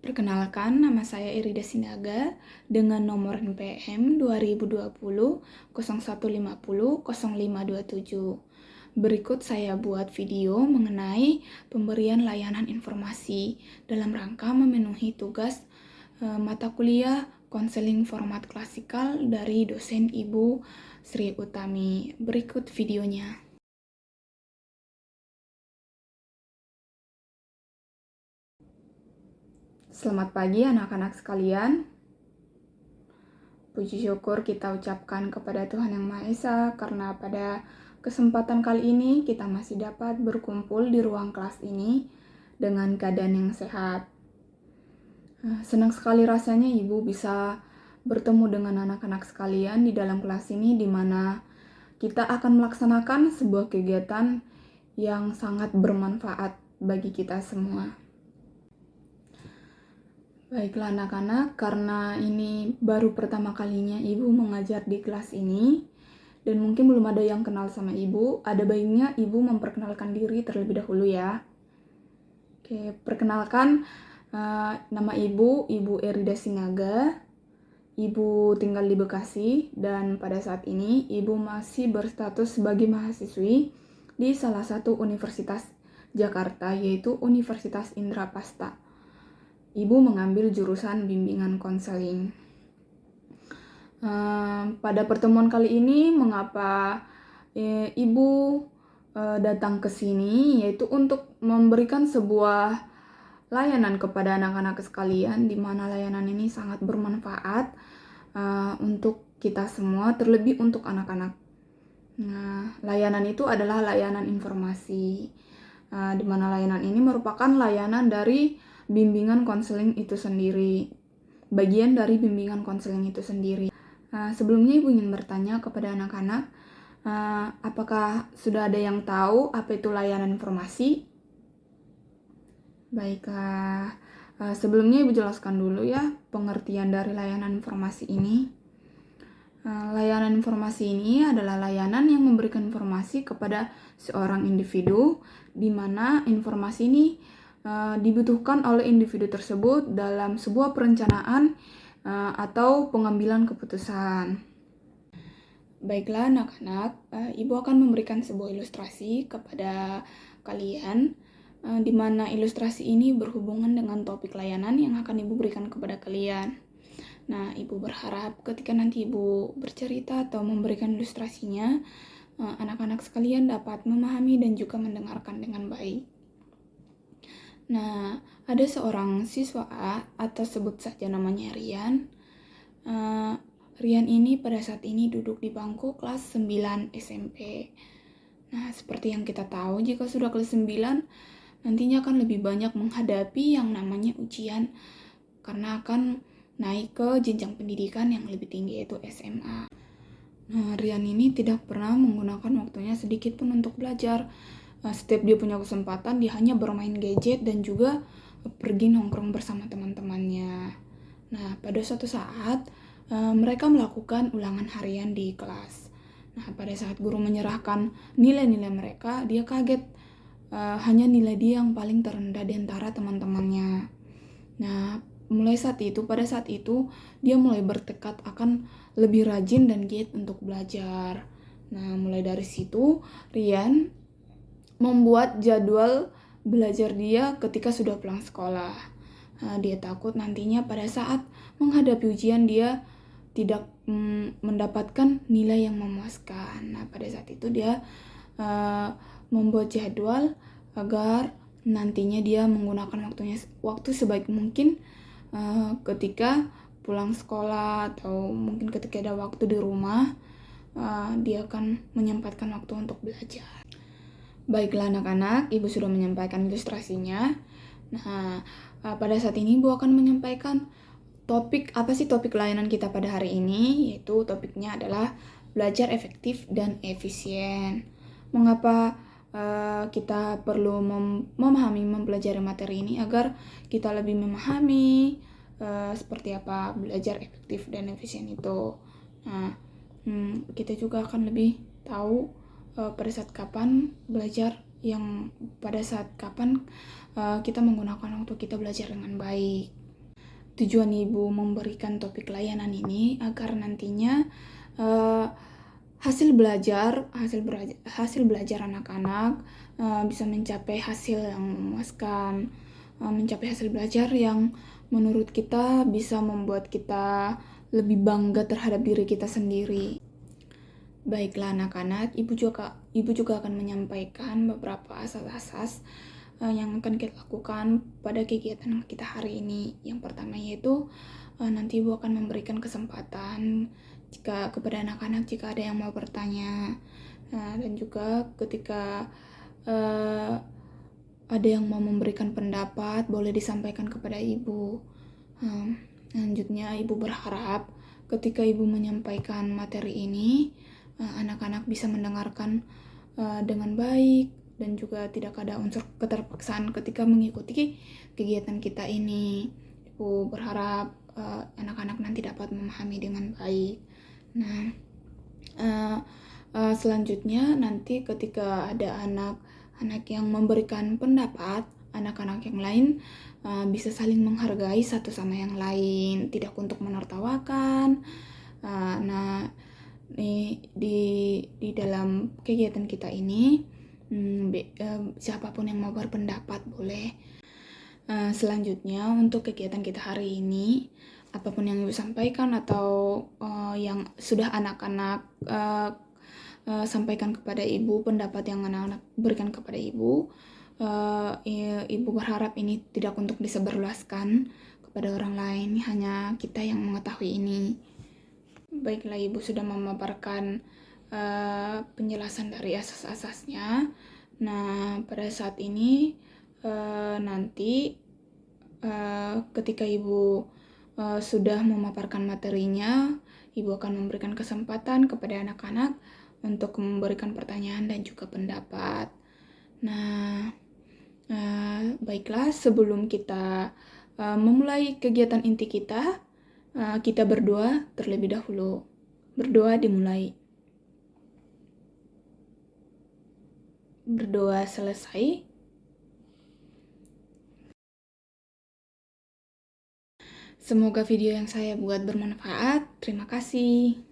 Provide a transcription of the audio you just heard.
Perkenalkan, nama saya Irida Sinaga dengan nomor NPM 2020 0150 0527. Berikut saya buat video mengenai pemberian layanan informasi dalam rangka memenuhi tugas mata kuliah konseling format klasikal dari dosen Ibu Sri Utami. Berikut videonya. Selamat pagi anak-anak sekalian. Puji syukur kita ucapkan kepada Tuhan Yang Maha Esa karena pada kesempatan kali ini kita masih dapat berkumpul di ruang kelas ini dengan keadaan yang sehat. Senang sekali rasanya Ibu bisa bertemu dengan anak-anak sekalian di dalam kelas ini, di mana kita akan melaksanakan sebuah kegiatan yang sangat bermanfaat bagi kita semua. Baiklah anak-anak, karena ini baru pertama kalinya Ibu mengajar di kelas ini, dan mungkin belum ada yang kenal sama Ibu, ada baiknya Ibu memperkenalkan diri terlebih dahulu ya. Oke, perkenalkan, nama Ibu Irida Sinaga. Ibu tinggal di Bekasi, dan pada saat ini Ibu masih berstatus sebagai mahasiswi di salah satu universitas Jakarta, yaitu Universitas Indrapasta. Ibu mengambil jurusan bimbingan konseling. Pada pertemuan kali ini, mengapa Ibu datang ke sini, yaitu untuk memberikan sebuah layanan kepada anak-anak sekalian, di mana layanan ini sangat bermanfaat untuk kita semua, terlebih untuk anak-anak. Nah, layanan itu adalah layanan informasi, di mana layanan ini merupakan layanan dari bimbingan konseling itu sendiri, bagian dari bimbingan konseling itu sendiri. Sebelumnya Ibu ingin bertanya kepada anak-anak, apakah sudah ada yang tahu apa itu layanan informasi? Baiklah, sebelumnya Ibu jelaskan dulu ya pengertian dari layanan informasi ini. Layanan informasi ini adalah layanan yang memberikan informasi kepada seorang individu, di mana informasi ini dibutuhkan oleh individu tersebut dalam sebuah perencanaan atau pengambilan keputusan. Baiklah anak-anak, Ibu akan memberikan sebuah ilustrasi kepada kalian, di mana ilustrasi ini berhubungan dengan topik layanan yang akan Ibu berikan kepada kalian. Nah, Ibu berharap ketika nanti Ibu bercerita atau memberikan ilustrasinya, anak-anak sekalian dapat memahami dan juga mendengarkan dengan baik. Nah, ada seorang siswa A, atau sebut saja namanya Rian. Rian ini pada saat ini duduk di bangku kelas 9 SMP. Nah, seperti yang kita tahu, jika sudah kelas 9, nantinya akan lebih banyak menghadapi yang namanya ujian, karena akan naik ke jenjang pendidikan yang lebih tinggi, yaitu SMA. Nah, Rian ini tidak pernah menggunakan waktunya sedikit pun untuk belajar. Setiap dia punya kesempatan, dia hanya bermain gadget dan juga pergi nongkrong bersama teman-temannya. Nah, pada suatu saat, mereka melakukan ulangan harian di kelas. Nah, pada saat guru menyerahkan nilai-nilai mereka, dia kaget. Hanya nilai dia yang paling terendah di antara teman-temannya. Nah, pada saat itu, dia mulai bertekad akan lebih rajin dan giat untuk belajar. Nah, mulai dari situ, Rian membuat jadwal belajar dia ketika sudah pulang sekolah. Dia takut nantinya pada saat menghadapi ujian dia tidak mendapatkan nilai yang memuaskan. Nah, pada saat itu dia membuat jadwal agar nantinya dia menggunakan waktu sebaik mungkin ketika pulang sekolah, atau mungkin ketika ada waktu di rumah, dia akan menyempatkan waktu untuk belajar. Baiklah anak-anak, Ibu sudah menyampaikan ilustrasinya. Nah, pada saat ini Ibu akan menyampaikan apa sih topik layanan kita pada hari ini, yaitu topiknya adalah belajar efektif dan efisien. Mengapa kita perlu mempelajari materi ini agar kita lebih memahami seperti apa belajar efektif dan efisien itu. Nah, kita juga akan lebih tahu pada saat kapan kita menggunakan waktu kita belajar dengan baik. tujuan Ibu memberikan topik layanan ini agar nantinya uh, hasil belajar anak-anak bisa mencapai hasil yang memuaskan, mencapai hasil belajar yang menurut kita bisa membuat kita lebih bangga terhadap diri kita sendiri. Baiklah anak-anak, ibu juga akan menyampaikan beberapa asas-asas yang akan kita lakukan pada kegiatan kita hari ini. Yang pertama yaitu nanti Ibu akan memberikan kesempatan kepada anak-anak jika ada yang mau bertanya, dan juga ketika ada yang mau memberikan pendapat boleh disampaikan kepada Ibu. Selanjutnya Ibu berharap ketika Ibu menyampaikan materi ini, anak-anak bisa mendengarkan dengan baik dan juga tidak ada unsur keterpaksaan ketika mengikuti kegiatan kita ini. Ibu berharap anak-anak nanti dapat memahami dengan baik. Nah, selanjutnya nanti ketika ada anak-anak yang memberikan pendapat, anak-anak yang lain bisa saling menghargai satu sama yang lain, tidak untuk menertawakan. Nah, di dalam kegiatan kita ini siapapun yang mau berpendapat boleh. Selanjutnya untuk kegiatan kita hari ini, apapun yang Ibu sampaikan atau yang sudah anak-anak sampaikan kepada Ibu, pendapat yang anak-anak berikan kepada Ibu, Ibu berharap ini tidak untuk disebarluaskan kepada orang lain, hanya kita yang mengetahui ini. Baiklah, Ibu sudah memaparkan penjelasan dari asas-asasnya. Nah, pada saat ini nanti ketika Ibu sudah memaparkan materinya, Ibu akan memberikan kesempatan kepada anak-anak untuk memberikan pertanyaan dan juga pendapat. Nah, baiklah, sebelum kita memulai kegiatan inti kita, kita berdoa terlebih dahulu. Berdoa dimulai. Berdoa selesai. Semoga video yang saya buat bermanfaat. Terima kasih.